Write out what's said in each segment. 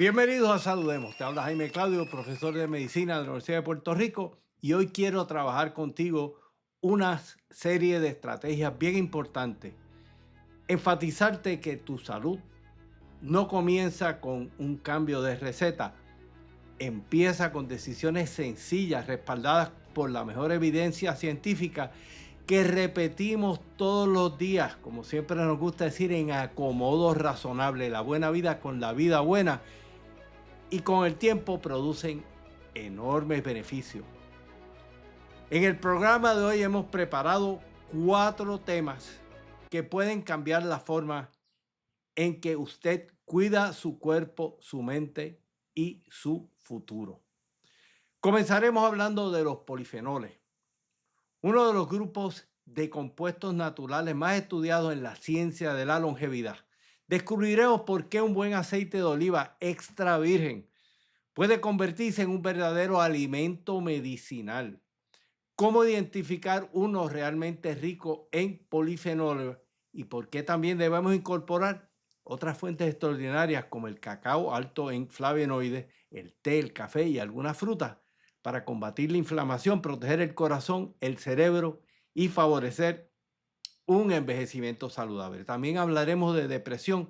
Bienvenidos a Saludemos. Te habla Jaime Claudio, profesor de medicina de la Universidad de Puerto Rico, y hoy quiero trabajar contigo una serie de estrategias bien importantes. Enfatizarte que tu salud no comienza con un cambio de receta, empieza con decisiones sencillas respaldadas por la mejor evidencia científica que repetimos todos los días, como siempre nos gusta decir, en acomodo razonable, la buena vida con la vida buena, y con el tiempo producen enormes beneficios. En el programa de hoy hemos preparado 4 temas que pueden cambiar la forma en que usted cuida su cuerpo, su mente y su futuro. Comenzaremos hablando de los polifenoles, uno de los grupos de compuestos naturales más estudiados en la ciencia de la longevidad. Descubriremos por qué un buen aceite de oliva extra virgen puede convertirse en un verdadero alimento medicinal. ¿Cómo identificar uno realmente rico en polifenoles y por qué también debemos incorporar otras fuentes extraordinarias como el cacao alto en flavonoides, el té, el café y algunas frutas para combatir la inflamación, proteger el corazón, el cerebro y favorecer un envejecimiento saludable? También hablaremos de depresión,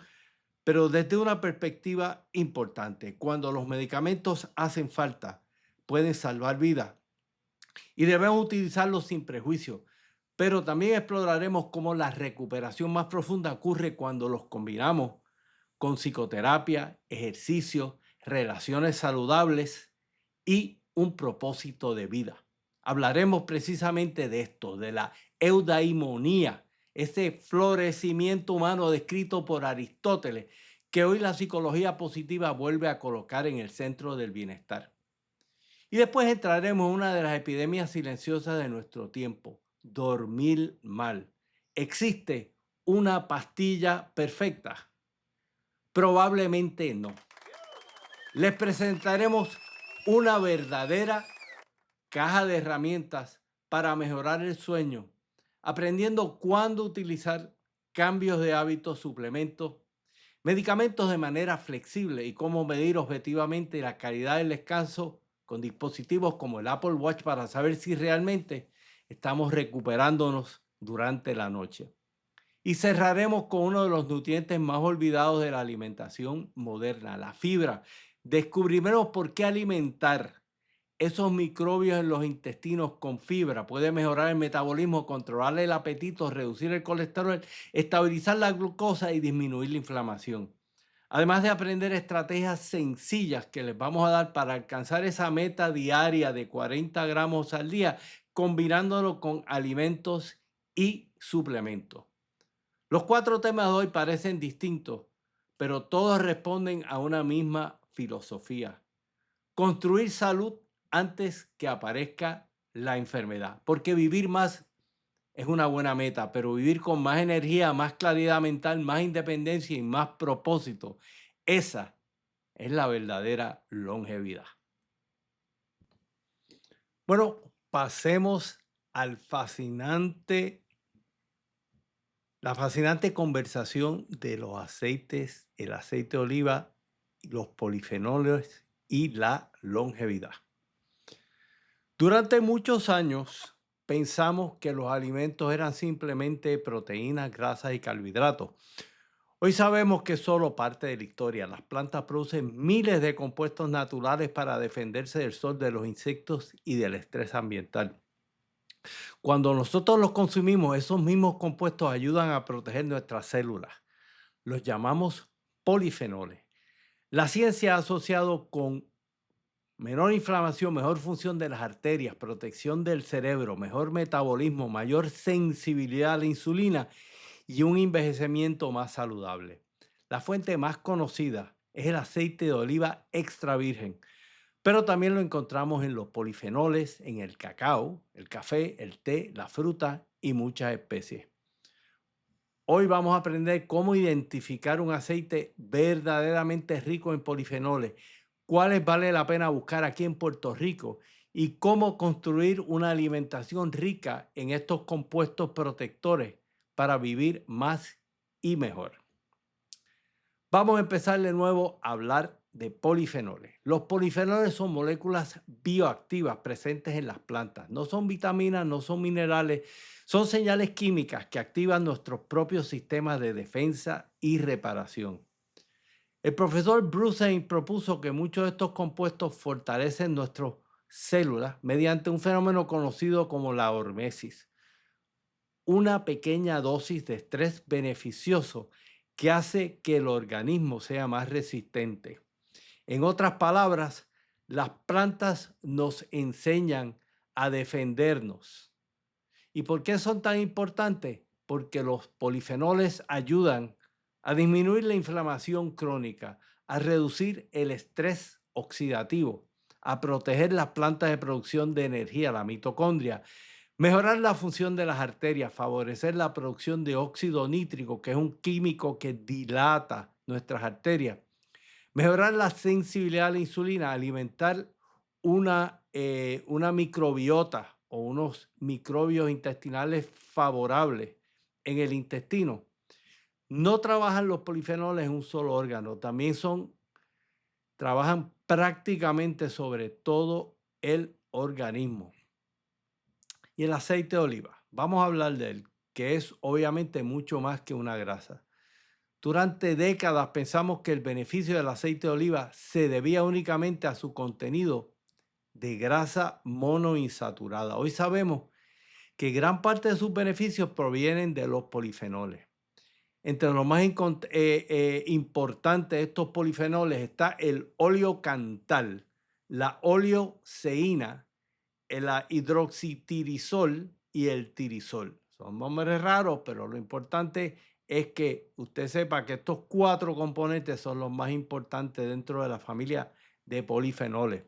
pero desde una perspectiva importante. Cuando los medicamentos hacen falta, pueden salvar vidas y debemos utilizarlos sin prejuicio. Pero también exploraremos cómo la recuperación más profunda ocurre cuando los combinamos con psicoterapia, ejercicio, relaciones saludables y un propósito de vida. Hablaremos precisamente de esto, de la eudaimonía, ese florecimiento humano descrito por Aristóteles, que hoy la psicología positiva vuelve a colocar en el centro del bienestar. Y después entraremos en una de las epidemias silenciosas de nuestro tiempo: dormir mal. ¿Existe una pastilla perfecta? Probablemente no. Les presentaremos una verdadera caja de herramientas para mejorar el sueño, aprendiendo cuándo utilizar cambios de hábitos, suplementos, medicamentos de manera flexible y cómo medir objetivamente la calidad del descanso con dispositivos como el Apple Watch para saber si realmente estamos recuperándonos durante la noche. Y cerraremos con uno de los nutrientes más olvidados de la alimentación moderna, la fibra. Descubriremos por qué alimentar esos microbios en los intestinos con fibra puede mejorar el metabolismo, controlar el apetito, reducir el colesterol, estabilizar la glucosa y disminuir la inflamación. Además de aprender estrategias sencillas que les vamos a dar para alcanzar esa meta diaria de 40 gramos al día, combinándolo con alimentos y suplementos. Los 4 temas de hoy parecen distintos, pero todos responden a una misma filosofía: construir salud antes que aparezca la enfermedad. Porque vivir más es una buena meta, pero vivir con más energía, más claridad mental, más independencia y más propósito, esa es la verdadera longevidad. Bueno, pasemos al la fascinante conversación de los aceites, el aceite de oliva, los polifenoles y la longevidad. Durante muchos años pensamos que los alimentos eran simplemente proteínas, grasas y carbohidratos. Hoy sabemos que es solo parte de la historia. Las plantas producen miles de compuestos naturales para defenderse del sol, de los insectos y del estrés ambiental. Cuando nosotros los consumimos, esos mismos compuestos ayudan a proteger nuestras células. Los llamamos polifenoles. La ciencia ha asociado con menor inflamación, mejor función de las arterias, protección del cerebro, mejor metabolismo, mayor sensibilidad a la insulina y un envejecimiento más saludable. La fuente más conocida es el aceite de oliva extra virgen, pero también lo encontramos en los polifenoles, en el cacao, el café, el té, la fruta y muchas especies. Hoy vamos a aprender cómo identificar un aceite verdaderamente rico en polifenoles, cuáles vale la pena buscar aquí en Puerto Rico y cómo construir una alimentación rica en estos compuestos protectores para vivir más y mejor. Vamos a empezar de nuevo a hablar de polifenoles. Los polifenoles son moléculas bioactivas presentes en las plantas. No son vitaminas, no son minerales, son señales químicas que activan nuestros propios sistemas de defensa y reparación. El profesor Bruce propuso que muchos de estos compuestos fortalecen nuestras células mediante un fenómeno conocido como la hormesis, una pequeña dosis de estrés beneficioso que hace que el organismo sea más resistente. En otras palabras, las plantas nos enseñan a defendernos. ¿Y por qué son tan importantes? Porque los polifenoles ayudan a disminuir la inflamación crónica, a reducir el estrés oxidativo, a proteger las plantas de producción de energía, la mitocondria, mejorar la función de las arterias, favorecer la producción de óxido nítrico, que es un químico que dilata nuestras arterias, mejorar la sensibilidad a la insulina, alimentar una microbiota o unos microbios intestinales favorables en el intestino. No trabajan los polifenoles en un solo órgano, también trabajan prácticamente sobre todo el organismo. Y el aceite de oliva, vamos a hablar de él, que es obviamente mucho más que una grasa. Durante décadas pensamos que el beneficio del aceite de oliva se debía únicamente a su contenido de grasa monoinsaturada. Hoy sabemos que gran parte de sus beneficios provienen de los polifenoles. Entre los más importantes de estos polifenoles está el oleocantal, la oleoceína, la hidroxitirisol y el tirisol. Son nombres raros, pero lo importante es que usted sepa que estos 4 componentes son los más importantes dentro de la familia de polifenoles.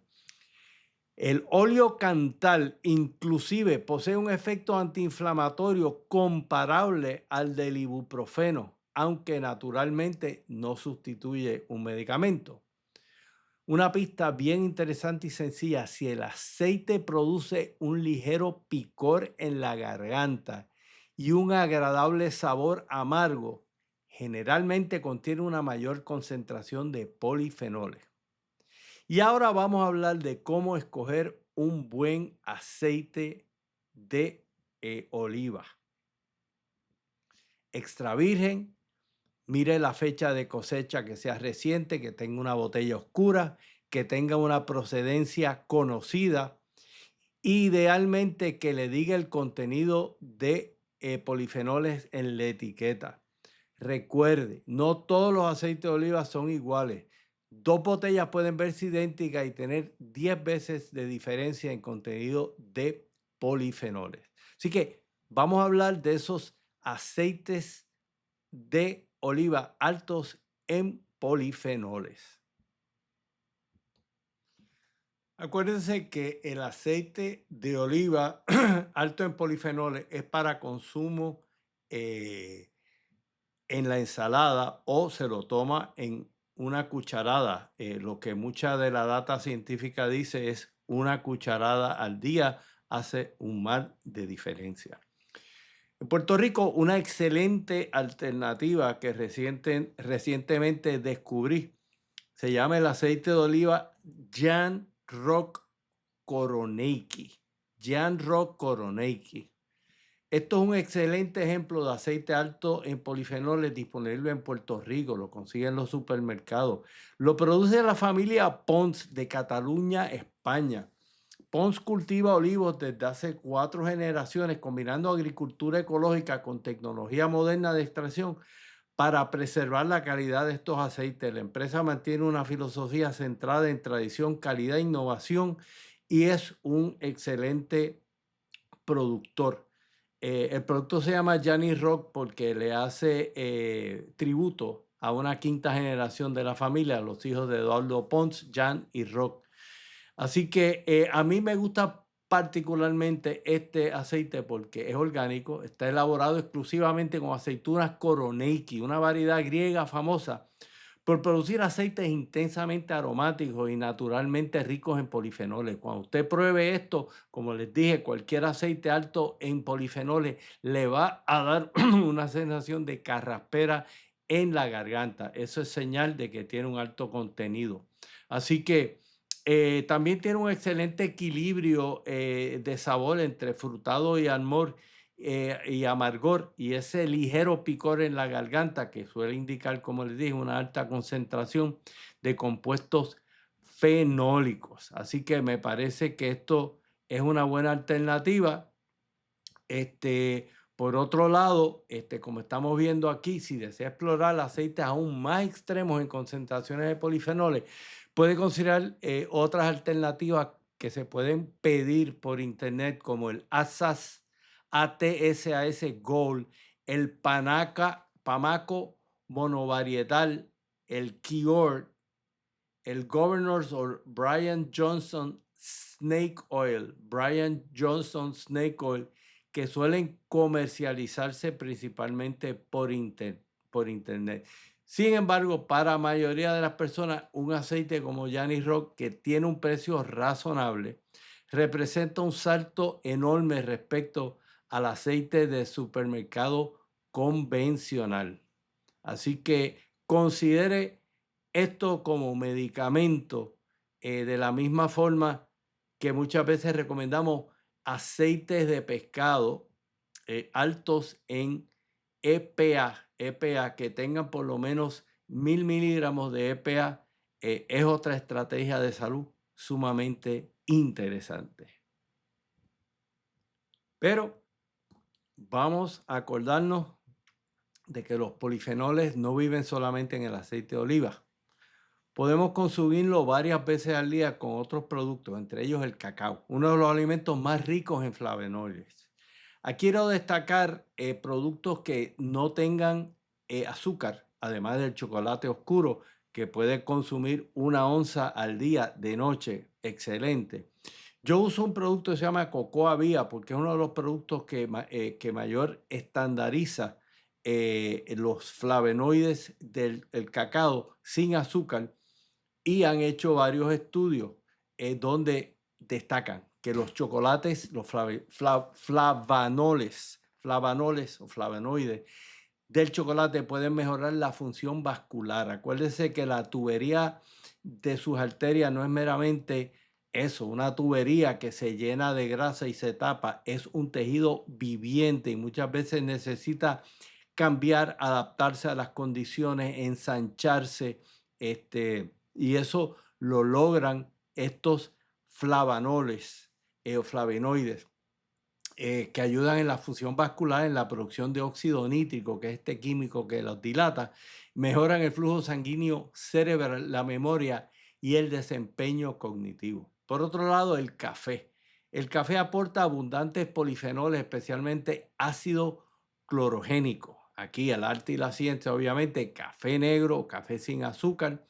El oleocantal inclusive posee un efecto antiinflamatorio comparable al del ibuprofeno, aunque naturalmente no sustituye un medicamento. Una pista bien interesante y sencilla: si el aceite produce un ligero picor en la garganta y un agradable sabor amargo, generalmente contiene una mayor concentración de polifenoles. Y ahora vamos a hablar de cómo escoger un buen aceite de oliva. Extra virgen, mire la fecha de cosecha, que sea reciente, que tenga una botella oscura, que tenga una procedencia conocida. Idealmente que le diga el contenido de polifenoles en la etiqueta. Recuerde, no todos los aceites de oliva son iguales. 2 botellas pueden verse idénticas y tener 10 veces de diferencia en contenido de polifenoles. Así que vamos a hablar de esos aceites de oliva altos en polifenoles. Acuérdense que el aceite de oliva alto en polifenoles es para consumo en la ensalada, o se lo toma en una cucharada. Lo que mucha de la data científica dice es una cucharada al día hace un mar de diferencia. En Puerto Rico, una excelente alternativa que recientemente descubrí se llama el aceite de oliva Jan Rock Koroneiki. Jan Rock Koroneiki. Esto es un excelente ejemplo de aceite alto en polifenoles disponible en Puerto Rico. Lo consigue en los supermercados. Lo produce la familia Pons de Cataluña, España. Pons cultiva olivos desde hace 4 generaciones, combinando agricultura ecológica con tecnología moderna de extracción para preservar la calidad de estos aceites. La empresa mantiene una filosofía centrada en tradición, calidad e innovación, y es un excelente productor. El producto se llama Jan Rock porque le hace tributo a una 5ª generación de la familia, los hijos de Eduardo Pons, Jan y Rock. Así que a mí me gusta particularmente este aceite porque es orgánico, está elaborado exclusivamente con aceitunas Koroneiki, una variedad griega famosa por producir aceites intensamente aromáticos y naturalmente ricos en polifenoles. Cuando usted pruebe esto, como les dije, cualquier aceite alto en polifenoles le va a dar una sensación de carraspera en la garganta. Eso es señal de que tiene un alto contenido. Así que también tiene un excelente equilibrio de sabor entre frutado y amargor, y ese ligero picor en la garganta que suele indicar, como les dije, una alta concentración de compuestos fenólicos. Así que me parece que esto es una buena alternativa. Por otro lado, como estamos viendo aquí, si desea explorar aceites aún más extremos en concentraciones de polifenoles, puede considerar otras alternativas que se pueden pedir por internet, como el ATSAS Gold, el Pamaco monovarietal, el Kior, el Governors o Brian Johnson Snake Oil, que suelen comercializarse principalmente por internet. Sin embargo, para la mayoría de las personas, un aceite como Yanis Rock, que tiene un precio razonable, representa un salto enorme respecto al aceite de supermercado convencional. Así que considere esto como medicamento, de la misma forma que muchas veces recomendamos aceites de pescado altos en EPA, que tengan por lo menos 1000 miligramos de EPA. Es otra estrategia de salud sumamente interesante. Pero vamos a acordarnos de que los polifenoles no viven solamente en el aceite de oliva. Podemos consumirlo varias veces al día con otros productos, entre ellos el cacao, uno de los alimentos más ricos en flavonoides. Aquí quiero destacar productos que no tengan azúcar, además del chocolate oscuro, que puede consumir 1 onza al día de noche, excelente. Yo uso un producto que se llama Cocoa Vía porque es uno de los productos que mayor estandariza los flavonoides del cacao sin azúcar, y han hecho varios estudios donde destacan que los chocolates, los flavanoles o flavonoides del chocolate pueden mejorar la función vascular. Acuérdense que la tubería de sus arterias no es meramente eso, una tubería que se llena de grasa y se tapa, es un tejido viviente y muchas veces necesita cambiar, adaptarse a las condiciones, ensancharse, y eso lo logran estos flavanoles o flavonoides que ayudan en la función vascular, en la producción de óxido nítrico, que es este químico que los dilata, mejoran el flujo sanguíneo cerebral, la memoria y el desempeño cognitivo. Por otro lado, el café. El café aporta abundantes polifenoles, especialmente ácido clorogénico. Aquí el arte y la ciencia, obviamente, café negro, café sin azúcar,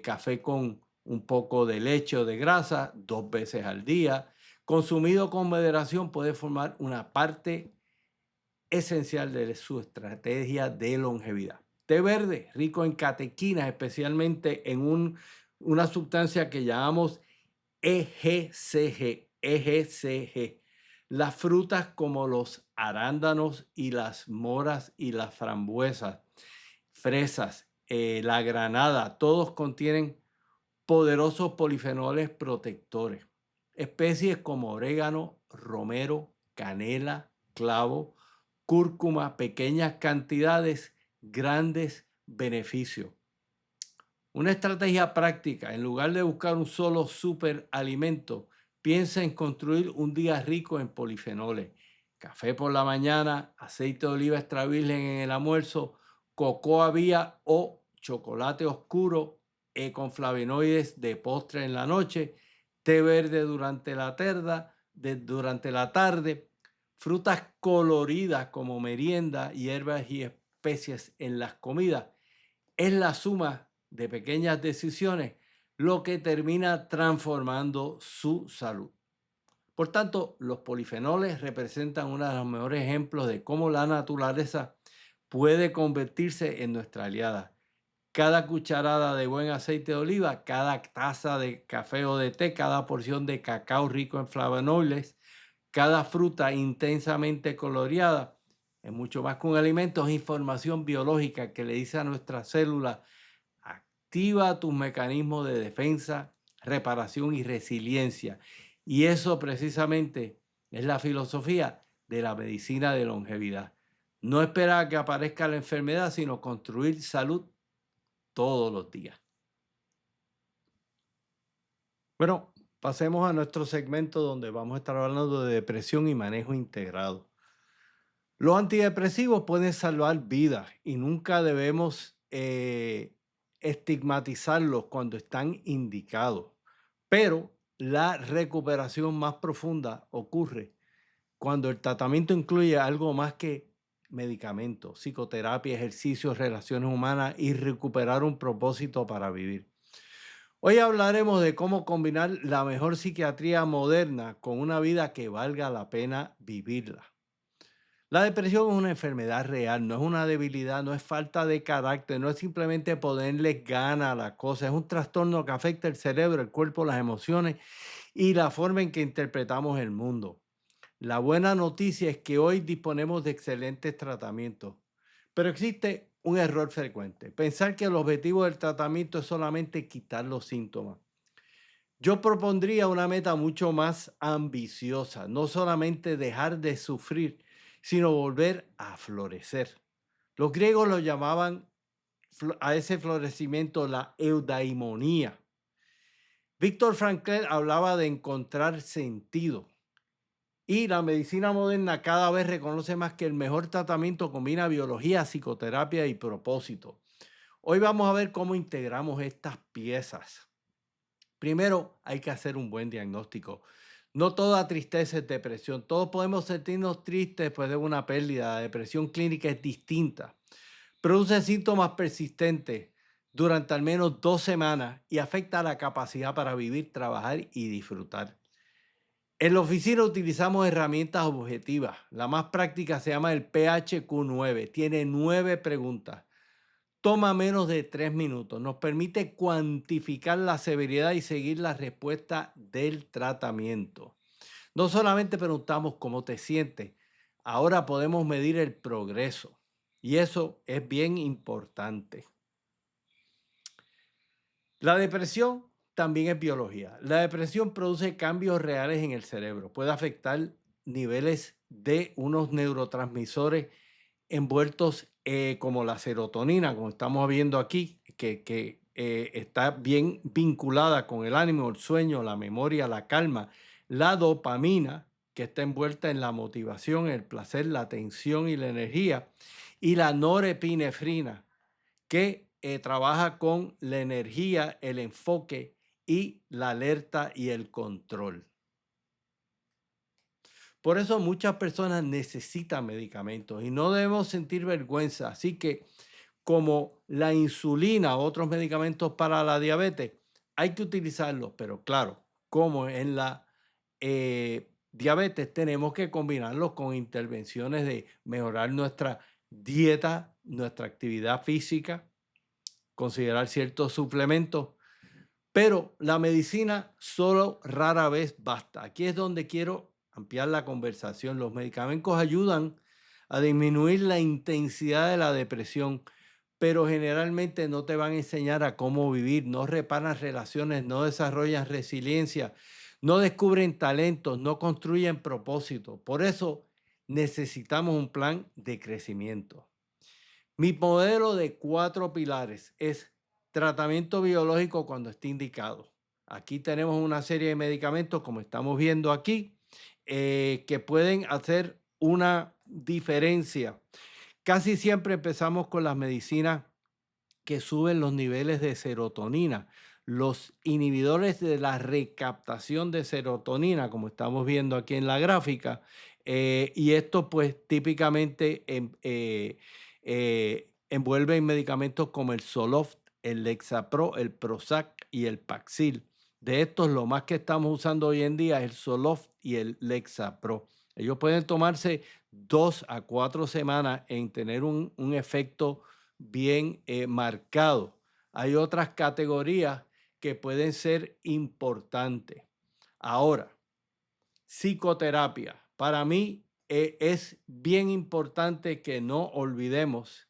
café con un poco de leche o de grasa 2 veces al día. Consumido con moderación puede formar una parte esencial de su estrategia de longevidad. Té verde, rico en catequinas, especialmente en una sustancia que llamamos EGCG. Las frutas como los arándanos y las moras y las frambuesas, fresas, la granada, todos contienen poderosos polifenoles protectores. Especies como orégano, romero, canela, clavo, cúrcuma, pequeñas cantidades, grandes beneficios. Una estrategia práctica: en lugar de buscar un solo superalimento, piensa en construir un día rico en polifenoles. Café por la mañana, aceite de oliva extra virgen en el almuerzo, cocoa vía o chocolate oscuro con flavonoides de postre en la noche, té verde durante la tarde, frutas coloridas como merienda, hierbas y especies en las comidas. Es la suma de pequeñas decisiones lo que termina transformando su salud. Por tanto, los polifenoles representan uno de los mejores ejemplos de cómo la naturaleza puede convertirse en nuestra aliada. Cada cucharada de buen aceite de oliva, cada taza de café o de té, cada porción de cacao rico en flavonoides, cada fruta intensamente coloreada Es mucho más que un alimento, es información biológica que le dice a nuestras células: activa tus mecanismos de defensa, reparación y resiliencia. Y eso precisamente es la filosofía de la medicina de longevidad. No esperar a que aparezca la enfermedad, sino construir salud todos los días. Bueno, pasemos a nuestro segmento donde vamos a estar hablando de depresión y manejo integrado. Los antidepresivos pueden salvar vidas y nunca debemos estigmatizarlos cuando están indicados. Pero la recuperación más profunda ocurre cuando el tratamiento incluye algo más que medicamentos, psicoterapia, ejercicios, relaciones humanas y recuperar un propósito para vivir. Hoy hablaremos de cómo combinar la mejor psiquiatría moderna con una vida que valga la pena vivirla. La depresión es una enfermedad real, no es una debilidad, no es falta de carácter, no es simplemente ponerle gana a la cosa, es un trastorno que afecta el cerebro, el cuerpo, las emociones y la forma en que interpretamos el mundo. La buena noticia es que hoy disponemos de excelentes tratamientos, pero existe un error frecuente: pensar que el objetivo del tratamiento es solamente quitar los síntomas. Yo propondría una meta mucho más ambiciosa, no solamente dejar de sufrir, sino volver a florecer. Los griegos lo llamaban a ese florecimiento la eudaimonía. Víctor Frankl hablaba de encontrar sentido. Y la medicina moderna cada vez reconoce más que el mejor tratamiento combina biología, psicoterapia y propósito. Hoy vamos a ver cómo integramos estas piezas. Primero, hay que hacer un buen diagnóstico. No toda tristeza es depresión. Todos podemos sentirnos tristes después de una pérdida. La depresión clínica es distinta. Produce síntomas persistentes durante al menos 2 semanas y afecta la capacidad para vivir, trabajar y disfrutar. En la oficina utilizamos herramientas objetivas. La más práctica se llama el PHQ-9. Tiene 9 preguntas. Toma menos de 3 minutos. Nos permite cuantificar la severidad y seguir la respuesta del tratamiento. No solamente preguntamos cómo te sientes, ahora podemos medir el progreso. Y eso es bien importante. La depresión también es biología. La depresión produce cambios reales en el cerebro. Puede afectar niveles de unos neurotransmisores envueltos como la serotonina, como estamos viendo aquí, que está bien vinculada con el ánimo, el sueño, la memoria, la calma. La dopamina, que está envuelta en la motivación, el placer, la atención y la energía. Y la norepinefrina, que trabaja con la energía, el enfoque y la alerta y el control. Por eso muchas personas necesitan medicamentos y no debemos sentir vergüenza. Así que como la insulina o otros medicamentos para la diabetes, hay que utilizarlos, pero claro, como en la diabetes, tenemos que combinarlos con intervenciones de mejorar nuestra dieta, nuestra actividad física, considerar ciertos suplementos, pero la medicina solo rara vez basta. Aquí es donde quiero ampliar la conversación. Los medicamentos ayudan a disminuir la intensidad de la depresión, pero generalmente no te van a enseñar a cómo vivir, no reparan relaciones, no desarrollan resiliencia, no descubren talentos, no construyen propósito. Por eso necesitamos un plan de crecimiento. Mi modelo de 4 pilares es tratamiento biológico cuando esté indicado. Aquí tenemos una serie de medicamentos, como estamos viendo aquí, que pueden hacer una diferencia. Casi siempre empezamos con las medicinas que suben los niveles de serotonina. Los inhibidores de la recaptación de serotonina, como estamos viendo aquí en la gráfica, y esto pues típicamente envuelven medicamentos como el Zoloft, el Lexapro, el Prozac y el Paxil. De estos, lo más que estamos usando hoy en día es el Zoloft y el Lexapro. Ellos pueden tomarse 2 a 4 semanas en tener un efecto bien marcado. Hay otras categorías que pueden ser importantes. Ahora, psicoterapia. Para mí, es bien importante que no olvidemos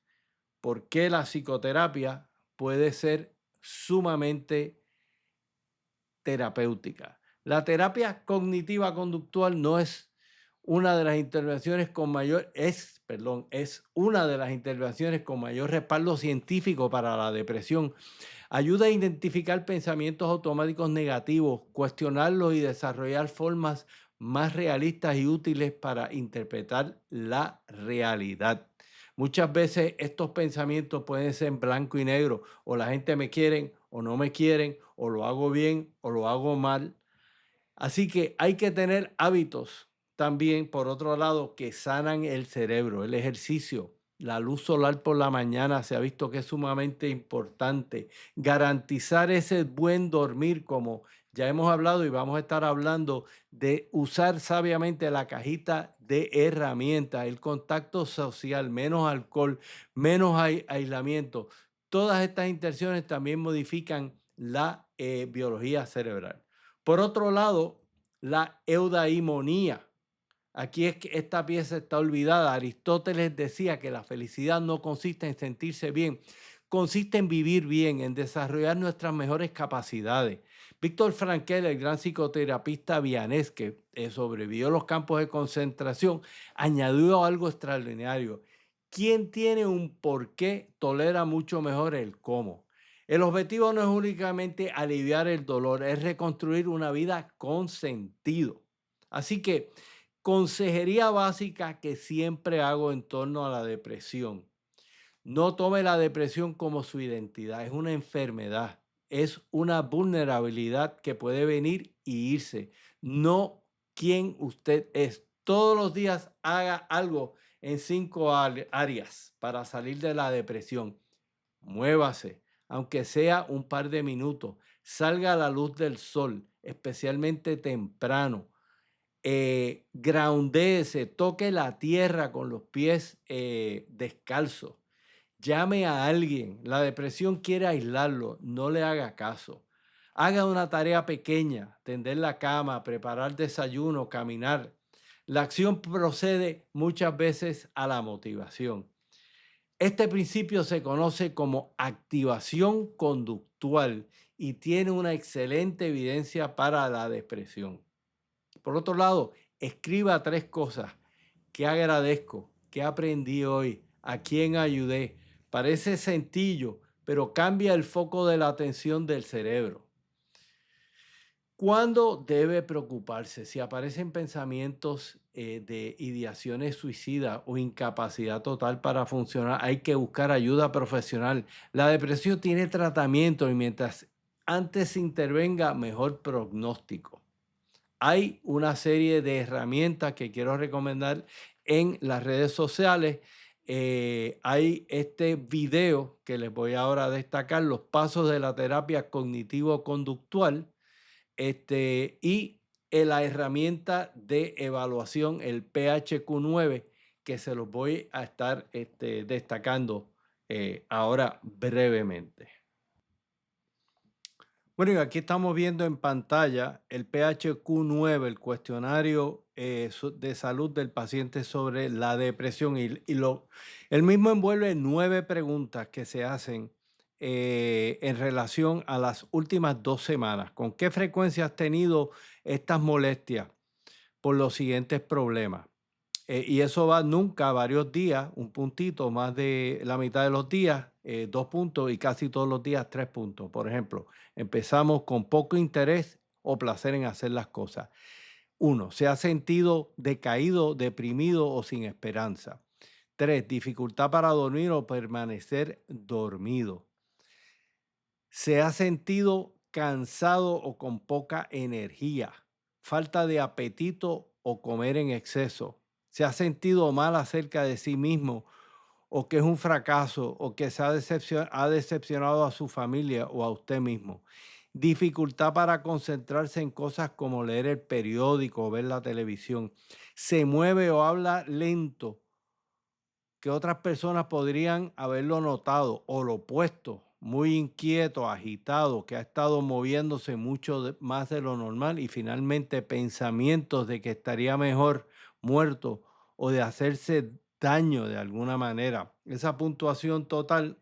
por qué la psicoterapia puede ser sumamente terapéutica. La terapia cognitiva conductual no es una de las intervenciones con mayor, es una de las intervenciones con mayor respaldo científico para la depresión. Ayuda a identificar pensamientos automáticos negativos, cuestionarlos y desarrollar formas más realistas y útiles para interpretar la realidad. Muchas veces estos pensamientos pueden ser en blanco y negro, o la gente me quieren o no me quieren, o lo hago bien o lo hago mal. Así que hay que tener hábitos también, por otro lado, que sanan el cerebro, el ejercicio. La luz solar por la mañana se ha visto que es sumamente importante. Garantizar ese buen dormir, como ya hemos hablado y vamos a estar hablando de usar sabiamente la cajita de herramientas, el contacto social, menos alcohol, menos aislamiento. Todas estas intenciones también modifican la biología cerebral. Por otro lado, la eudaimonía. Aquí es que esta pieza está olvidada. Aristóteles decía que la felicidad no consiste en sentirse bien, consiste en vivir bien, en desarrollar nuestras mejores capacidades. Víctor Frankl, el gran psicoterapista vienés que sobrevivió a los campos de concentración, añadió algo extraordinario. Quien tiene un porqué tolera mucho mejor el cómo. El objetivo no es únicamente aliviar el dolor, es reconstruir una vida con sentido. Así que consejería básica que siempre hago en torno a la depresión. No tome la depresión como su identidad, es una enfermedad, es una vulnerabilidad que puede venir y irse, no quien usted es. Todos los días haga algo en 5 áreas para salir de la depresión. Muévase, aunque sea un par de minutos, salga a la luz del sol, especialmente temprano. Groundéese, toque la tierra con los pies descalzos. Llame a alguien. La depresión quiere aislarlo, no le haga caso. Haga una tarea pequeña, tender la cama, preparar desayuno, caminar. La acción procede muchas veces a la motivación. Este principio se conoce como activación conductual y tiene una excelente evidencia para la depresión. Por otro lado, escriba 3 cosas que agradezco, que aprendí hoy, a quién ayudé. Parece sencillo, pero cambia el foco de la atención del cerebro. ¿Cuándo debe preocuparse? Si aparecen pensamientos de ideaciones suicidas o incapacidad total para funcionar, hay que buscar ayuda profesional. La depresión tiene tratamiento y mientras antes se intervenga, mejor pronóstico. Hay una serie de herramientas que quiero recomendar en las redes sociales. Hay este video que les voy ahora a destacar, los pasos de la terapia cognitivo-conductual, y la herramienta de evaluación, el PHQ-9, que se los voy a estar destacando ahora brevemente. Bueno, y aquí estamos viendo en pantalla el PHQ-9, el cuestionario de salud del paciente sobre la depresión. El mismo envuelve 9 preguntas que se hacen en relación a las últimas 2 semanas. ¿Con qué frecuencia has tenido estas molestias por los siguientes problemas? Y eso va nunca varios días, un puntito, más de la mitad de los días, 2 puntos y casi todos los días 3 puntos. Por ejemplo, empezamos con poco interés o placer en hacer las cosas. 1. Se ha sentido decaído, deprimido o sin esperanza. 3. Dificultad para dormir o permanecer dormido. Se ha sentido cansado o con poca energía. Falta de apetito o comer en exceso. Se ha sentido mal acerca de sí mismo o que es un fracaso o que ha decepcionado a su familia o a usted mismo. Dificultad para concentrarse en cosas como leer el periódico o ver la televisión. Se mueve o habla lento, que otras personas podrían haberlo notado, o lo opuesto, muy inquieto, agitado, que ha estado moviéndose mucho más de lo normal, y finalmente pensamientos de que estaría mejor muerto o de hacerse daño de alguna manera. Esa puntuación total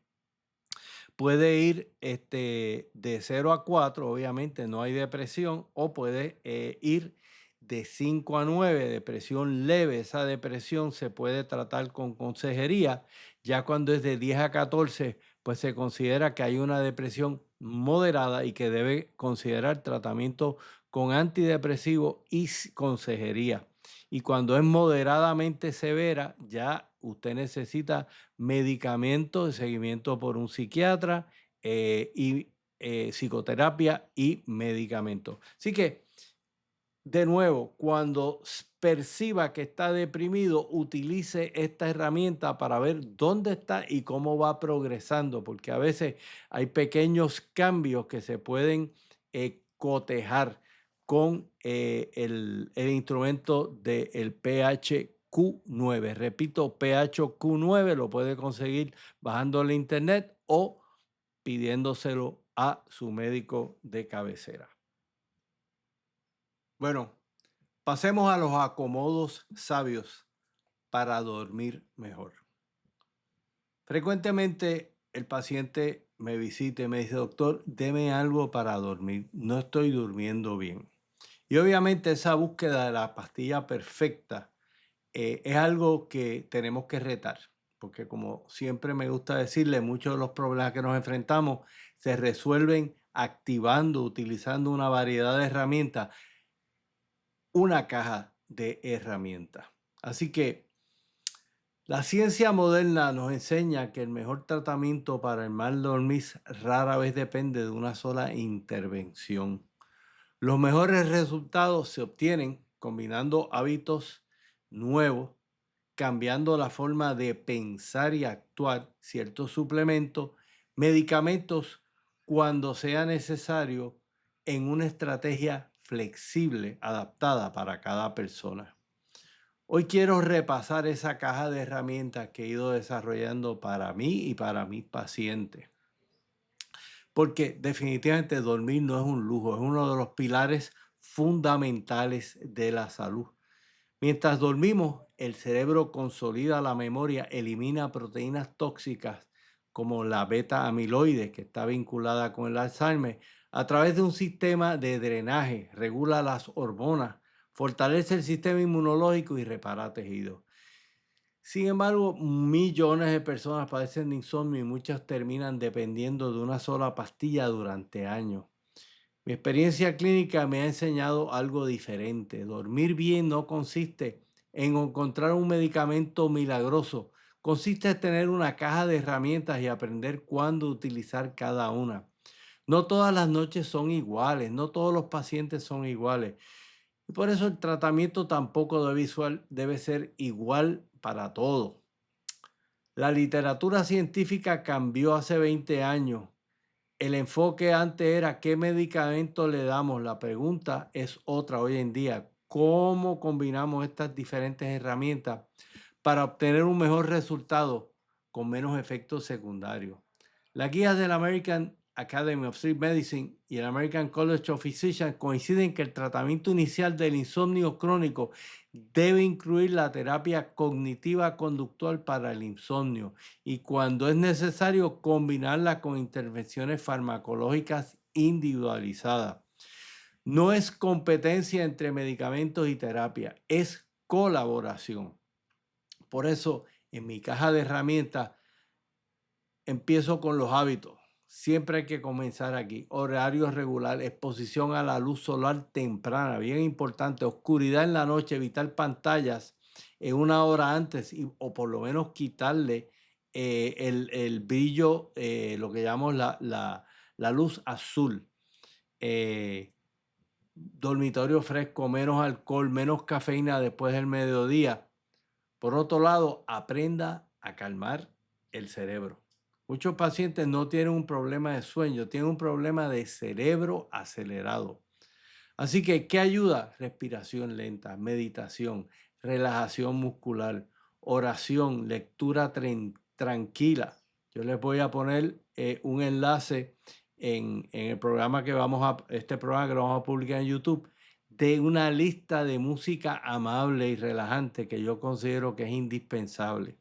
puede ir de 0 a 4, obviamente no hay depresión, o puede ir de 5 a 9, depresión leve. Esa depresión se puede tratar con consejería. Ya cuando es de 10 a 14, pues se considera que hay una depresión moderada y que debe considerar tratamiento con antidepresivo y consejería. Y cuando es moderadamente severa, ya usted necesita medicamento de seguimiento por un psiquiatra y psicoterapia y medicamento. Así que, de nuevo, cuando perciba que está deprimido, utilice esta herramienta para ver dónde está y cómo va progresando, porque a veces hay pequeños cambios que se pueden cotejar con el instrumento del PHQ-9. Repito, PHQ-9 lo puede conseguir bajando el internet o pidiéndoselo a su médico de cabecera. Bueno, pasemos a los acomodos sabios para dormir mejor. Frecuentemente el paciente me visita y me dice, doctor, deme algo para dormir, no estoy durmiendo bien. Y obviamente esa búsqueda de la pastilla perfecta es algo que tenemos que retar, porque como siempre me gusta decirle, muchos de los problemas que nos enfrentamos se resuelven activando, utilizando una variedad de herramientas, una caja de herramientas. Así que la ciencia moderna nos enseña que el mejor tratamiento para el mal dormir rara vez depende de una sola intervención. Los mejores resultados se obtienen combinando hábitos nuevos, cambiando la forma de pensar y actuar, ciertos suplementos, medicamentos cuando sea necesario, en una estrategia flexible, adaptada para cada persona. Hoy quiero repasar esa caja de herramientas que he ido desarrollando para mí y para mis pacientes. Porque definitivamente dormir no es un lujo, es uno de los pilares fundamentales de la salud. Mientras dormimos, el cerebro consolida la memoria, elimina proteínas tóxicas como la beta amiloide, que está vinculada con el Alzheimer, a través de un sistema de drenaje, regula las hormonas, fortalece el sistema inmunológico y repara tejidos. Sin embargo, millones de personas padecen de insomnio y muchas terminan dependiendo de una sola pastilla durante años. Mi experiencia clínica me ha enseñado algo diferente. Dormir bien no consiste en encontrar un medicamento milagroso. Consiste en tener una caja de herramientas y aprender cuándo utilizar cada una. No todas las noches son iguales, no todos los pacientes son iguales. Y por eso el tratamiento tampoco debe ser igual para todos. La literatura científica cambió hace 20 años. El enfoque antes era qué medicamento le damos. La pregunta es otra hoy en día. ¿Cómo combinamos estas diferentes herramientas para obtener un mejor resultado con menos efectos secundarios? Las guías de la American Academy of Sleep Medicine y el American College of Physicians coinciden que el tratamiento inicial del insomnio crónico debe incluir la terapia cognitiva conductual para el insomnio y, cuando es necesario, combinarla con intervenciones farmacológicas individualizadas. No es competencia entre medicamentos y terapia, es colaboración. Por eso, en mi caja de herramientas, empiezo con los hábitos. Siempre hay que comenzar aquí. Horario regular, exposición a la luz solar temprana, bien importante. Oscuridad en la noche, evitar pantallas en una hora antes o por lo menos quitarle el brillo, lo que llamamos la luz azul. Dormitorio fresco, menos alcohol, menos cafeína después del mediodía. Por otro lado, aprenda a calmar el cerebro. Muchos pacientes no tienen un problema de sueño, tienen un problema de cerebro acelerado. Así que, ¿qué ayuda? Respiración lenta, meditación, relajación muscular, oración, lectura tranquila. Yo les voy a poner un enlace en el programa este programa que lo vamos a publicar en YouTube, de una lista de música amable y relajante que yo considero que es indispensable.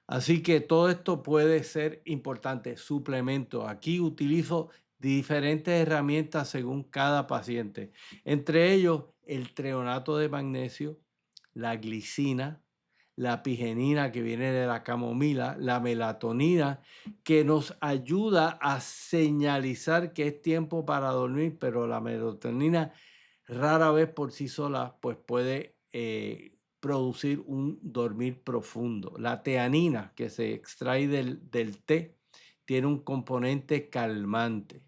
Así que todo esto puede ser importante. Suplemento. Aquí utilizo diferentes herramientas según cada paciente. Entre ellos, el treonato de magnesio, la glicina, la pigenina que viene de la camomila, la melatonina, que nos ayuda a señalizar que es tiempo para dormir, pero la melatonina rara vez por sí sola pues puede producir un dormir profundo. La teanina que se extrae del té tiene un componente calmante.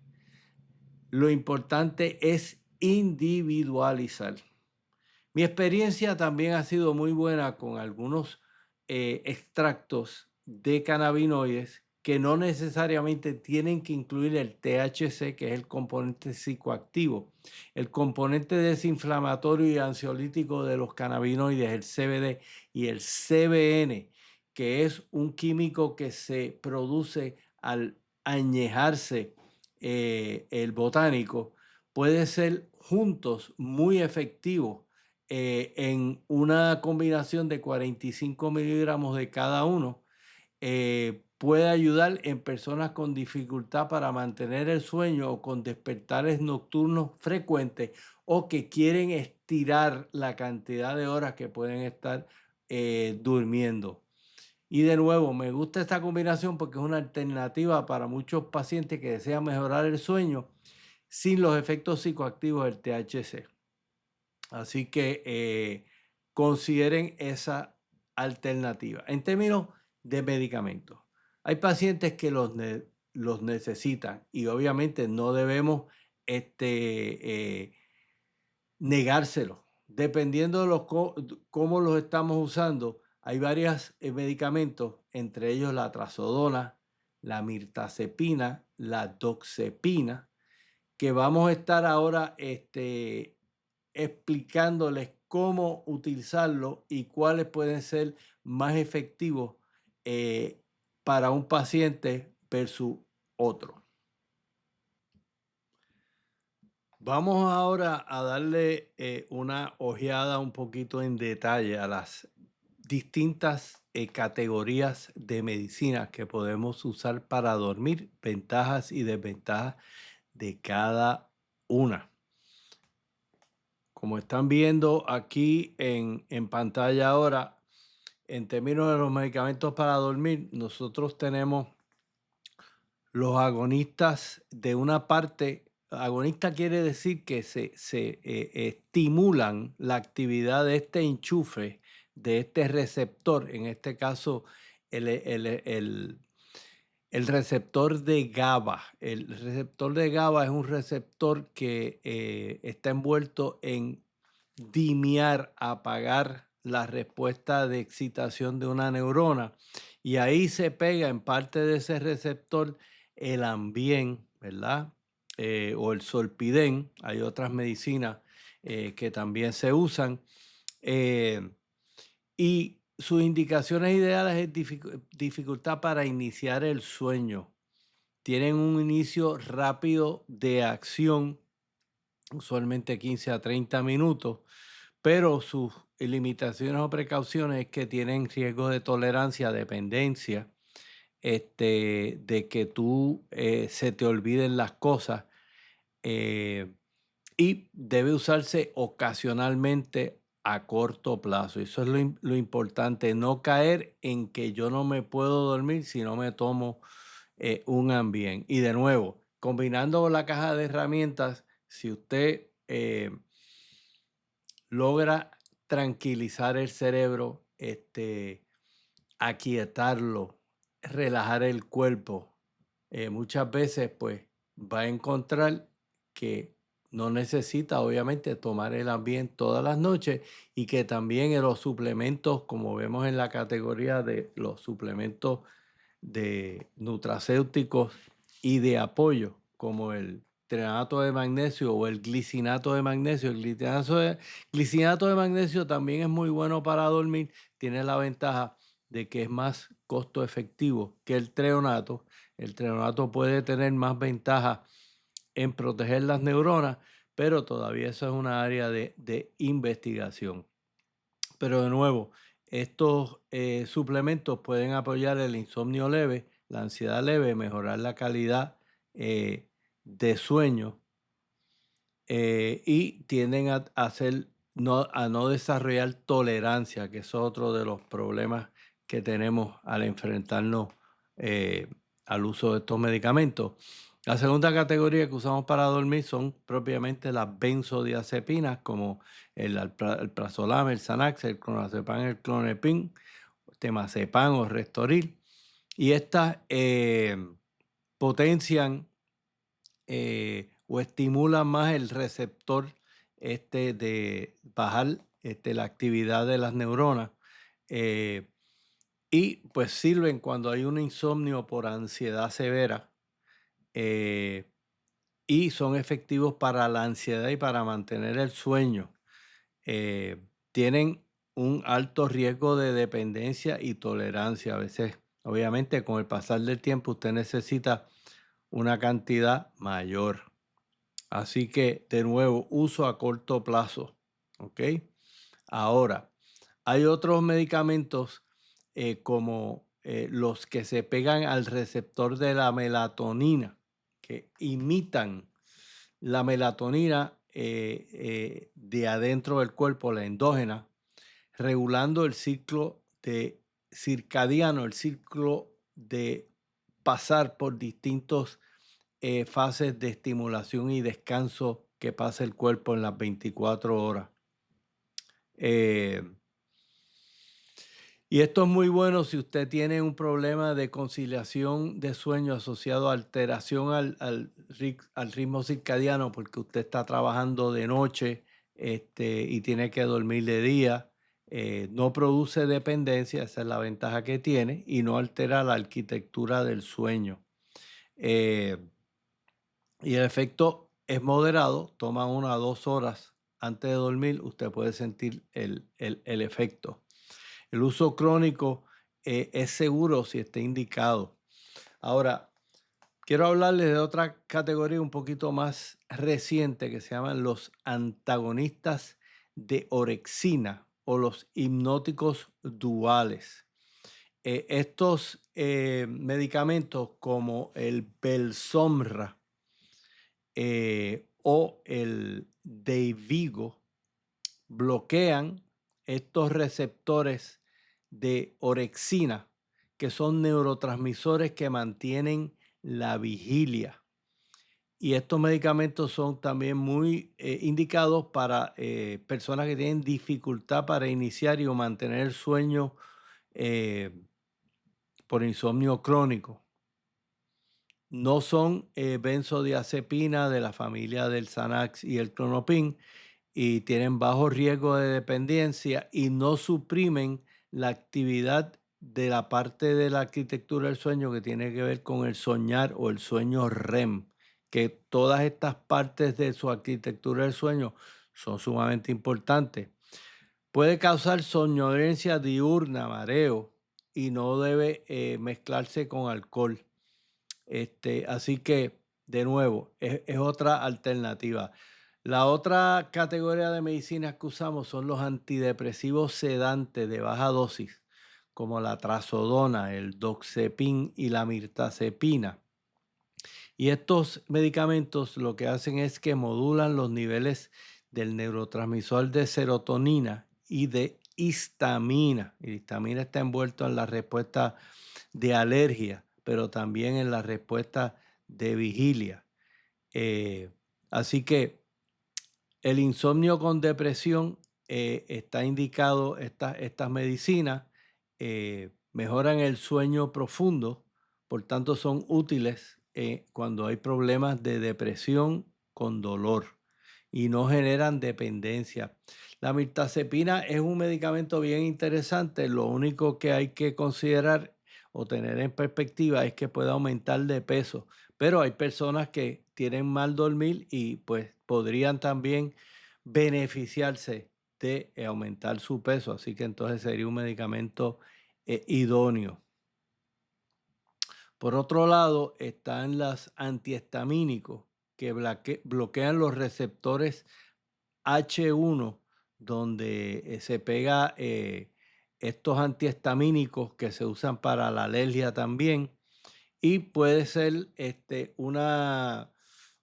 Lo importante es individualizar. Mi experiencia también ha sido muy buena con algunos extractos de cannabinoides que no necesariamente tienen que incluir el THC, que es el componente psicoactivo. El componente desinflamatorio y ansiolítico de los cannabinoides, el CBD y el CBN, que es un químico que se produce al añejarse el botánico, puede ser juntos muy efectivos en una combinación de 45 miligramos de cada uno. Puede ayudar en personas con dificultad para mantener el sueño o con despertares nocturnos frecuentes o que quieren estirar la cantidad de horas que pueden estar durmiendo. Y de nuevo, me gusta esta combinación porque es una alternativa para muchos pacientes que desean mejorar el sueño sin los efectos psicoactivos del THC. Así que consideren esa alternativa. En términos de medicamentos, hay pacientes que los necesitan y obviamente no debemos negárselos. Dependiendo de cómo los estamos usando, hay varios medicamentos, entre ellos la trazodona, la mirtazepina, la doxepina, que vamos a estar ahora explicándoles cómo utilizarlo y cuáles pueden ser más efectivos para un paciente versus otro. Vamos ahora a darle una ojeada un poquito en detalle a las distintas categorías de medicinas que podemos usar para dormir, ventajas y desventajas de cada una. Como están viendo aquí en pantalla ahora, en términos de los medicamentos para dormir, nosotros tenemos los agonistas de una parte. Agonista quiere decir que se estimulan la actividad de este enchufe, de este receptor, en este caso el receptor de GABA. El receptor de GABA es un receptor que está envuelto en dimiar, apagar la respuesta de excitación de una neurona. Y ahí se pega en parte de ese receptor el Ambien, ¿verdad? O el Solpidem. Hay otras medicinas que también se usan. Y sus indicaciones ideales es dificultad para iniciar el sueño. Tienen un inicio rápido de acción, usualmente 15 a 30 minutos, pero sus limitaciones o precauciones es que tienen riesgo de tolerancia, dependencia, de que se te olviden las cosas, y debe usarse ocasionalmente a corto plazo. Eso es lo importante, no caer en que yo no me puedo dormir si no me tomo un Ambien. Y de nuevo, combinando la caja de herramientas, si usted logra tranquilizar el cerebro, aquietarlo, relajar el cuerpo, muchas veces pues va a encontrar que no necesita obviamente tomar el Ambien todas las noches y que también en los suplementos, como vemos en la categoría de los suplementos de nutracéuticos y de apoyo, como el treonato de magnesio o el glicinato de magnesio. El glicinato de magnesio también es muy bueno para dormir, tiene la ventaja de que es más costo efectivo que el treonato. El treonato puede tener más ventaja en proteger las neuronas, pero todavía eso es una área de investigación. Pero de nuevo, estos suplementos pueden apoyar el insomnio leve, la ansiedad leve, mejorar la calidad de sueño y tienden a no desarrollar tolerancia, que es otro de los problemas que tenemos al enfrentarnos eh, al uso de estos medicamentos. La segunda categoría que usamos para dormir son propiamente las benzodiazepinas, como el alprazolam, el Xanax, el clonazepam, el Clonepin, temazepam o Restoril. Y estas potencian o estimulan más el receptor de bajar la actividad de las neuronas eh, y pues sirven cuando hay un insomnio por ansiedad severa eh, y son efectivos para la ansiedad y para mantener el sueño. Tienen un alto riesgo de dependencia y tolerancia. A veces, obviamente, con el pasar del tiempo usted necesita una cantidad mayor. Así que, de nuevo, uso a corto plazo. ¿Ok? Ahora, hay otros medicamentos como los que se pegan al receptor de la melatonina, que imitan la melatonina de adentro del cuerpo, la endógena, regulando el ciclo de circadiano, el ciclo de pasar por distintos fases de estimulación y descanso que pasa el cuerpo en las 24 horas. Eh, y esto es muy bueno si usted tiene un problema de conciliación de sueño asociado a alteración al ritmo circadiano, porque usted está trabajando de noche y tiene que dormir de día. No produce dependencia, esa es la ventaja que tiene, y no altera la arquitectura del sueño. Eh, y el efecto es moderado, toma 1 a 2 horas antes de dormir, usted puede sentir el efecto. El uso crónico es seguro si está indicado. Ahora, quiero hablarles de otra categoría un poquito más reciente que se llaman los antagonistas de orexina o los hipnóticos duales. Estos medicamentos como el Belsomra o el Dayvigo bloquean estos receptores de orexina, que son neurotransmisores que mantienen la vigilia. Y estos medicamentos son también muy indicados para personas que tienen dificultad para iniciar y o mantener el sueño eh, por insomnio crónico. No son benzodiazepina de la familia del Xanax y el Clonopin, y tienen bajo riesgo de dependencia y no suprimen la actividad de la parte de la arquitectura del sueño que tiene que ver con el soñar o el sueño REM, que todas estas partes de su arquitectura del sueño son sumamente importantes. Puede causar somnolencia diurna, mareo, y no debe mezclarse con alcohol. Así que, de nuevo, es otra alternativa. La otra categoría de medicinas que usamos son los antidepresivos sedantes de baja dosis, como la trazodona, el doxepin y la mirtazepina. Y estos medicamentos lo que hacen es que modulan los niveles del neurotransmisor de serotonina y de histamina. Y la histamina está envuelto en la respuesta de alergia, pero también en la respuesta de vigilia. Así que el insomnio con depresión está indicado, estas medicinas mejoran el sueño profundo, por tanto son útiles cuando hay problemas de depresión con dolor y no generan dependencia. La mirtazepina es un medicamento bien interesante, lo único que hay que considerar o tener en perspectiva es que puede aumentar de peso, pero hay personas que tienen mal dormir y pues podrían también beneficiarse de aumentar su peso, así que entonces sería un medicamento idóneo. Por otro lado, están los antihistamínicos, que bloquean los receptores H1, donde se pega estos antihistamínicos que se usan para la alergia también, y puede ser una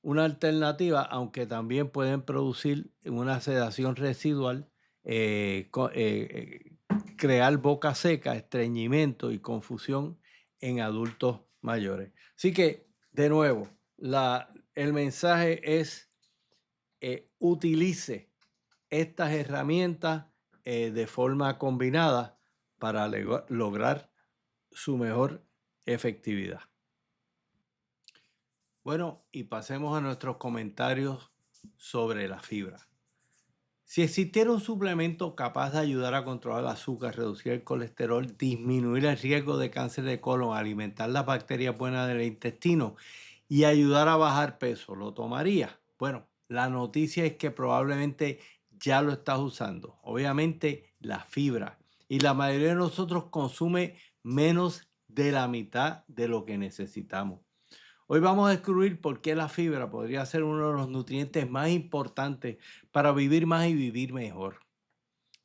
alternativa, aunque también pueden producir una sedación residual, crear boca seca, estreñimiento y confusión en adultos mayores. Así que, de nuevo, el mensaje es utilice estas herramientas de forma combinada para lograr su mejor efectividad. Bueno, y pasemos a nuestros comentarios sobre la fibra. Si existiera un suplemento capaz de ayudar a controlar el azúcar, reducir el colesterol, disminuir el riesgo de cáncer de colon, alimentar las bacterias buenas del intestino y ayudar a bajar peso, ¿lo tomaría? Bueno, la noticia es que probablemente ya lo estás usando. Obviamente la fibra. Y la mayoría de nosotros consume menos de la mitad de lo que necesitamos. Hoy vamos a descubrir por qué la fibra podría ser uno de los nutrientes más importantes para vivir más y vivir mejor.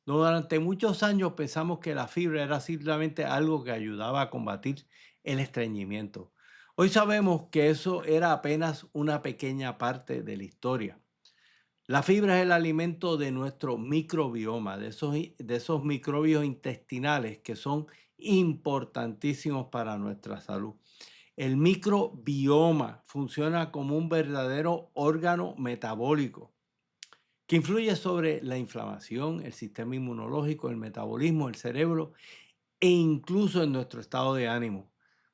Durante muchos años pensamos que la fibra era simplemente algo que ayudaba a combatir el estreñimiento. Hoy sabemos que eso era apenas una pequeña parte de la historia. La fibra es el alimento de nuestro microbioma, de esos microbios intestinales que son importantísimos para nuestra salud. El microbioma funciona como un verdadero órgano metabólico que influye sobre la inflamación, el sistema inmunológico, el metabolismo, el cerebro e incluso en nuestro estado de ánimo.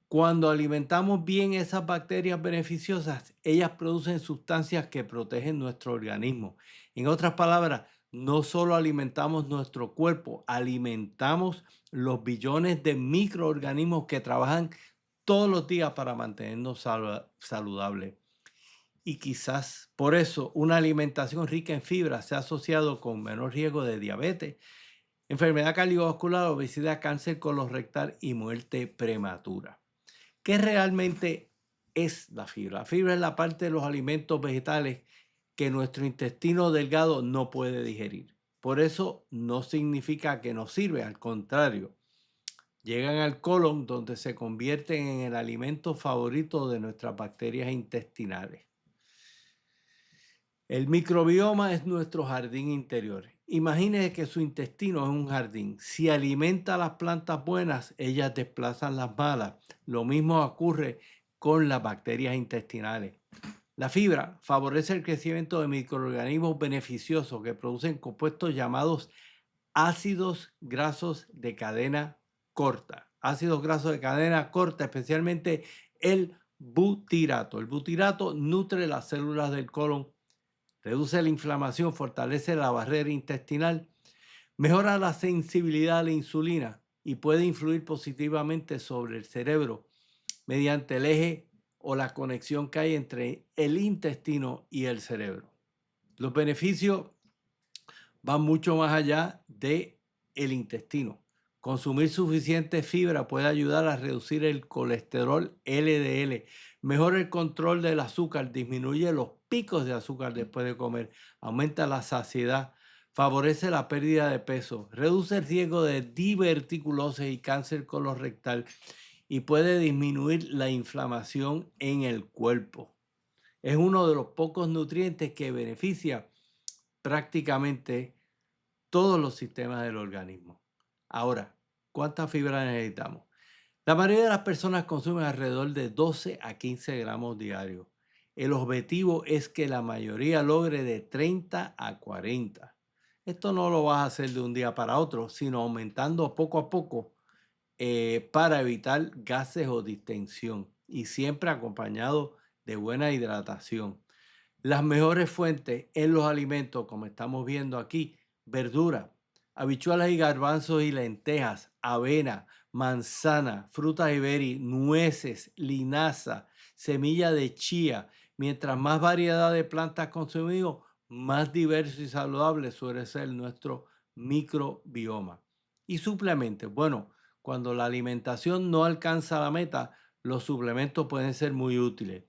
Cuando alimentamos bien esas bacterias beneficiosas, ellas producen sustancias que protegen nuestro organismo. En otras palabras, no solo alimentamos nuestro cuerpo, alimentamos los billones de microorganismos que trabajan todos los días para mantenernos saludables. Y quizás por eso una alimentación rica en fibra se ha asociado con menor riesgo de diabetes, enfermedad cardiovascular, obesidad, cáncer colorectal y muerte prematura. ¿Qué realmente es la fibra? La fibra es la parte de los alimentos vegetales que nuestro intestino delgado no puede digerir. Por eso no significa que no sirve, al contrario. Llegan al colon donde se convierten en el alimento favorito de nuestras bacterias intestinales. El microbioma es nuestro jardín interior. Imagínese que su intestino es un jardín. Si alimenta las plantas buenas, ellas desplazan las malas. Lo mismo ocurre con las bacterias intestinales. La fibra favorece el crecimiento de microorganismos beneficiosos que producen compuestos llamados ácidos grasos de cadena corta. Ácidos grasos de cadena corta, especialmente el butirato. El butirato nutre las células del colon, reduce la inflamación, fortalece la barrera intestinal, mejora la sensibilidad a la insulina y puede influir positivamente sobre el cerebro mediante el eje o la conexión que hay entre el intestino y el cerebro. Los beneficios van mucho más allá del intestino. Consumir suficiente fibra puede ayudar a reducir el colesterol LDL, mejora el control del azúcar, disminuye los picos de azúcar después de comer, aumenta la saciedad, favorece la pérdida de peso, reduce el riesgo de diverticulosis y cáncer colorectal y puede disminuir la inflamación en el cuerpo. Es uno de los pocos nutrientes que beneficia prácticamente todos los sistemas del organismo. Ahora, ¿cuánta fibra necesitamos? La mayoría de las personas consumen alrededor de 12 a 15 gramos diarios. El objetivo es que la mayoría logre de 30 a 40. Esto no lo vas a hacer de un día para otro, sino aumentando poco a poco para evitar gases o distensión y siempre acompañado de buena hidratación. Las mejores fuentes en los alimentos, como estamos viendo aquí, verduras, habichuelas y garbanzos y lentejas, avena, manzana, frutas y berries, nueces, linaza, semilla de chía. Mientras más variedad de plantas consumimos, más diverso y saludable suele ser nuestro microbioma. Y suplementos. Bueno, cuando la alimentación no alcanza la meta, los suplementos pueden ser muy útiles.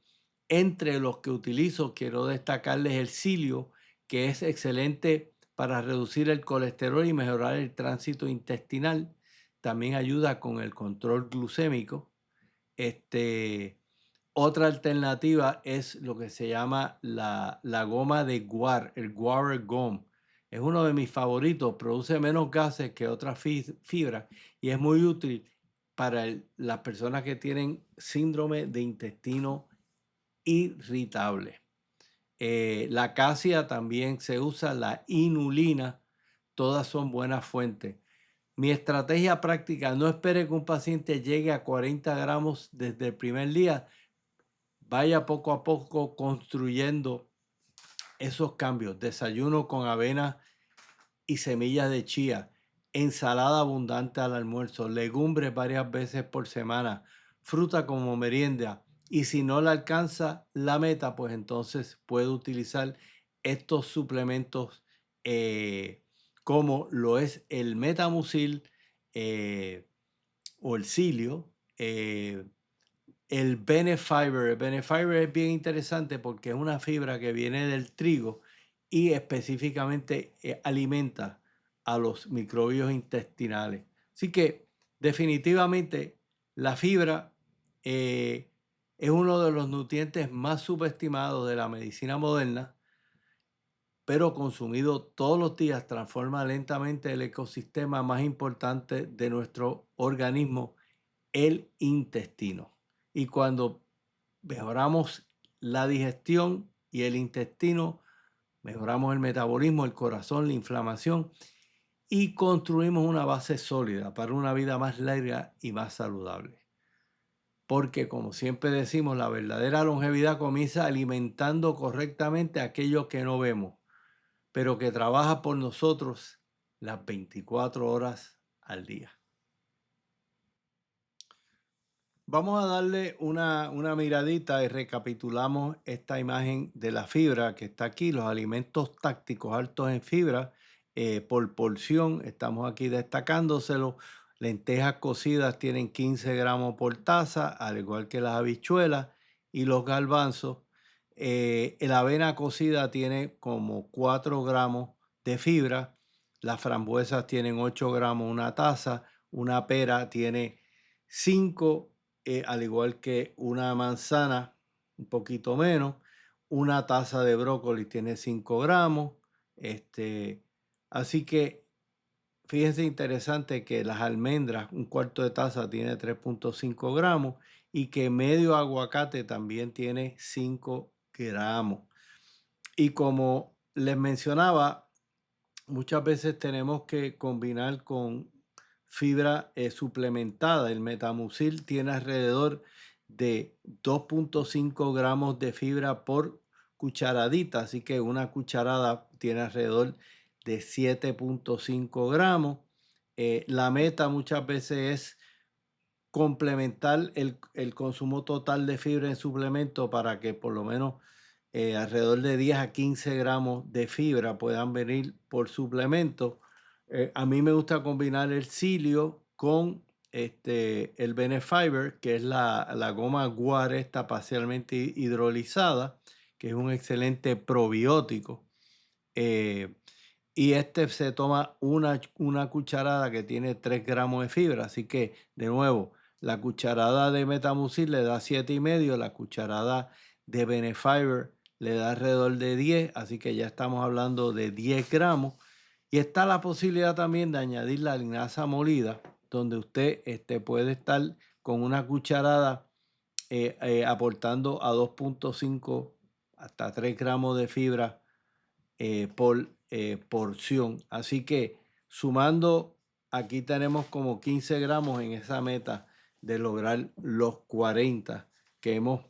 Entre los que utilizo, quiero destacarles el psyllium, que es excelente para reducir el colesterol y mejorar el tránsito intestinal. También ayuda con el control glucémico. Otra alternativa es lo que se llama la goma de guar, el guar gum. Es uno de mis favoritos, produce menos gases que otras fibras y es muy útil para las personas que tienen síndrome de intestino irritable. La acacia también se usa, la inulina, todas son buenas fuentes. Mi estrategia práctica: no espere que un paciente llegue a 40 gramos desde el primer día. Vaya poco a poco construyendo esos cambios. Desayuno con avena y semillas de chía, ensalada abundante al almuerzo, legumbres varias veces por semana, fruta como merienda. Y si no le alcanza la meta, pues entonces puede utilizar estos suplementos, como lo es el Metamucil, eh, o el Cilio, el Benefiber. El Benefiber es bien interesante porque es una fibra que viene del trigo y específicamente alimenta a los microbios intestinales. Así que definitivamente la fibra es uno de los nutrientes más subestimados de la medicina moderna, pero consumido todos los días transforma lentamente el ecosistema más importante de nuestro organismo, el intestino. Y cuando mejoramos la digestión y el intestino, mejoramos el metabolismo, el corazón, la inflamación y construimos una base sólida para una vida más larga y más saludable. Porque, como siempre decimos, la verdadera longevidad comienza alimentando correctamente aquello que no vemos, pero que trabaja por nosotros las 24 horas al día. Vamos a darle una miradita y recapitulamos esta imagen de la fibra que está aquí, los alimentos tácticos altos en fibra, por porción. Estamos aquí destacándoselo. Lentejas cocidas tienen 15 gramos por taza, al igual que las habichuelas y los garbanzos. La avena cocida tiene como 4 gramos de fibra. Las frambuesas tienen 8 gramos una taza. Una pera tiene 5, al igual que una manzana, un poquito menos. Una taza de brócoli tiene 5 gramos. Así que fíjense, interesante que las almendras, un cuarto de taza, tiene 3.5 gramos y que medio aguacate también tiene 5 gramos. Y como les mencionaba, muchas veces tenemos que combinar con fibra suplementada. El Metamucil tiene alrededor de 2.5 gramos de fibra por cucharadita, así que una cucharada tiene alrededor de 7.5 gramos. La meta muchas veces es complementar el consumo total de fibra en suplemento para que por lo menos alrededor de 10 a 15 gramos de fibra puedan venir por suplemento. A mí me gusta combinar el Cilio con el Benefiber, que es la goma guar esta parcialmente hidrolizada, que es un excelente probiótico. Eh, y se toma una cucharada que tiene 3 gramos de fibra. Así que, de nuevo, la cucharada de Metamucil le da 7,5, la cucharada de Benefiber le da alrededor de 10, así que ya estamos hablando de 10 gramos. Y está la posibilidad también de añadir la linaza molida, donde usted puede estar con una cucharada aportando a 2.5 hasta 3 gramos de fibra por porción. Así que sumando, aquí tenemos como 15 gramos en esa meta de lograr los 40 que hemos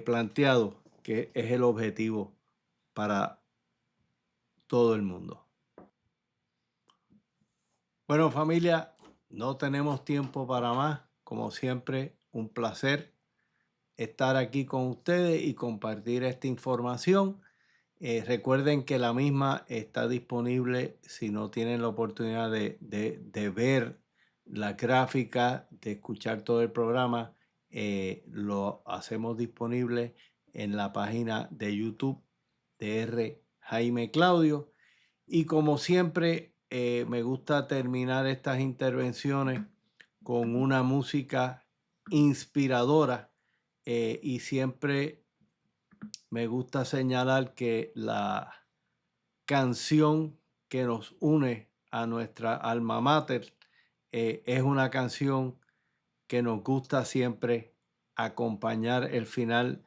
planteado, que es el objetivo para todo el mundo. Bueno, familia, no tenemos tiempo para más. Como siempre, un placer estar aquí con ustedes y compartir esta información. Recuerden que la misma está disponible si no tienen la oportunidad de ver la gráfica, de escuchar todo el programa. Lo hacemos disponible en la página de YouTube de R. Jaime Claudio. Y como siempre, me gusta terminar estas intervenciones con una música inspiradora y siempre me gusta señalar que la canción que nos une a nuestra alma mater es una canción que nos gusta siempre acompañar el final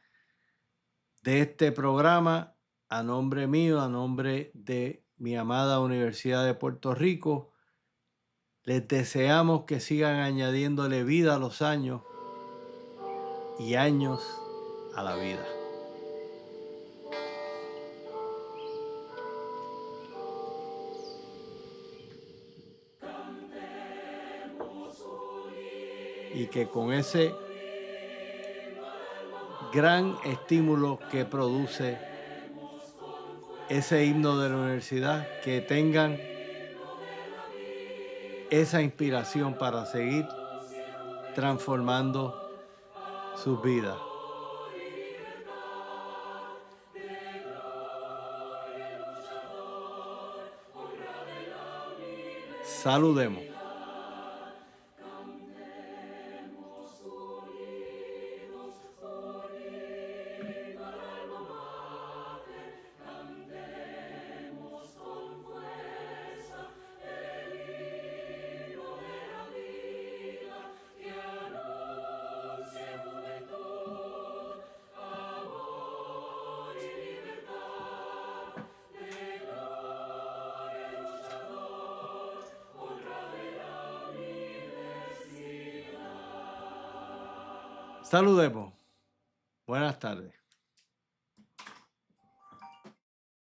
de este programa. A nombre mío, a nombre de mi amada Universidad de Puerto Rico, les deseamos que sigan añadiéndole vida a los años y años a la vida. Y que con ese gran estímulo que produce ese himno de la universidad, que tengan esa inspiración para seguir transformando sus vidas. Saludemos. Saludemos. Buenas tardes.